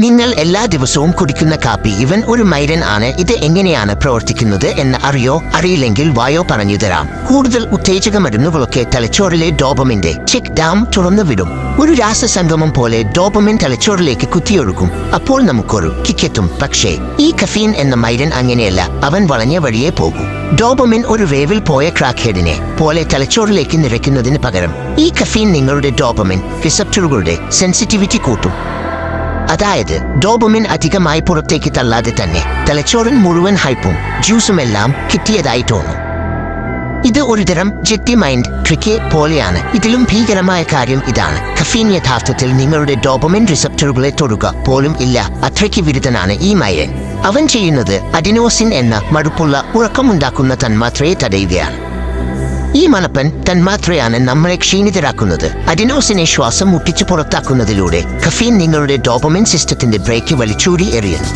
നിങ്ങൾ എല്ലാ ദിവസവും കുടിക്കുന്ന കാപ്പി ഇവൻ ഒരു മൈരൻ ആണ്. ഇത് എങ്ങനെയാണ് പ്രവർത്തിക്കുന്നത് എന്ന് അറിയില്ലെങ്കിൽ വായോ പറഞ്ഞു തരാം. കൂടുതൽ ഉത്തേജക മരുന്നുകളൊക്കെ തലച്ചോറിലെ ഡോപമിന്റെ ചെക്ക് ഡാം തുറന്നുവിടും. ഒരു രാസസംഗമം പോലെ ഡോപമിൻ തലച്ചോറിലേക്ക് കുത്തിയൊഴുക്കും. അപ്പോൾ നമുക്കൊരു കിക്കെത്തും. പക്ഷേ ഈ കഫീൻ എന്ന മൈരൻ അങ്ങനെയല്ല. അവൻ വളഞ്ഞ വഴിയേ പോകും. ഡോപമിൻ ഒരു വേവിൽ പോയ ക്രാക്ക് ഹെഡിനെ പോലെ തലച്ചോറിലേക്ക് നിറയ്ക്കുന്നതിന് പകരം ഈ കഫീൻ നിങ്ങളുടെ ഡോപമിൻ റിസപ്റ്ററുകളുടെ സെൻസിറ്റിവിറ്റി കൂട്ടും. അതായത് ഡോപമിൻ അധികമായി പുറത്തേക്ക് തള്ളാതെ തന്നെ തലച്ചോറിൻ മുഴുവൻ ഹൈപ്പും ജ്യൂസുമെല്ലാം കിട്ടിയതായി തോന്നും. ഇത് ഒരുതരം ജെറ്റി മൈൻഡ് ട്രിക്ക് പോലെയാണ്. ഇതിലും ഭീകരമായ കാര്യം ഇതാണ്: കഫീൻ യഥാർത്ഥത്തിൽ നിങ്ങളുടെ ഡോപമിൻ റിസപ്റ്ററുകളെ തൊടുക പോലും ഇല്ല. അത്രയ്ക്ക് വിരുദ്ധനാണ് ഈ മൈരൻ. അവൻ ചെയ്യുന്നത് അഡിനോസിൻ എന്ന മടുപ്പുള്ള ഉറക്കമുണ്ടാക്കുന്ന തന്മാത്രയെ തടയുകയാണ്. ഈ മണപ്പൻ തന്മാത്രയാണ് നമ്മളെ ക്ഷീണിതരാക്കുന്നത്. അഡിനോസിനെ ശ്വാസം മുട്ടിച്ച് പുറത്താക്കുന്നതിലൂടെ കഫീൻ നിങ്ങളുടെ ഡോപമിൻ സിസ്റ്റത്തിന്റെ ബ്രേക്ക് വലിച്ചൂരി എറിയുന്നു.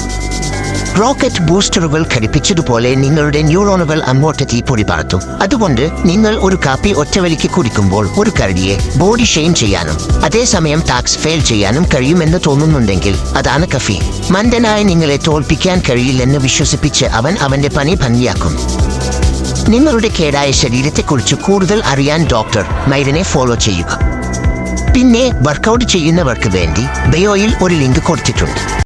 റോക്കറ്റ് ബൂസ്റ്ററുകൾ ഘടിപ്പിച്ചതുപോലെ നിങ്ങളുടെ ന്യൂറോണുകൾ അങ്ങോട്ട് തീപ്പൊടി പറത്തും. അതുകൊണ്ട് നിങ്ങൾ ഒരു കാപ്പി ഒറ്റവലിക്ക് കുടിക്കുമ്പോൾ ഒരു കരടിയെ ബോഡി ഷെയിം ചെയ്യാനും അതേസമയം ടാക്സ് ഫെയിൽ ചെയ്യാനും കഴിയുമെന്ന് തോന്നുന്നുണ്ടെങ്കിൽ അതാണ് കഫീൻ. മണ്ടനായി നിങ്ങളെ തോൽപ്പിക്കാൻ കഴിയില്ലെന്ന് വിശ്വസിപ്പിച്ച് അവൻ അവന്റെ പണി ഭംഗിയാക്കുന്നു. നിങ്ങളുടെ കേടായ ശരീരത്തെക്കുറിച്ച് കൂടുതൽ അറിയാൻ ഡോക്ടർ മൈരനെ ഫോളോ ചെയ്യുക. പിന്നെ വർക്കൗട്ട് ചെയ്യുന്നവർക്ക് വേണ്ടി ബയോയിൽ ഒരു ലിങ്ക് കൊടുത്തിട്ടുണ്ട്.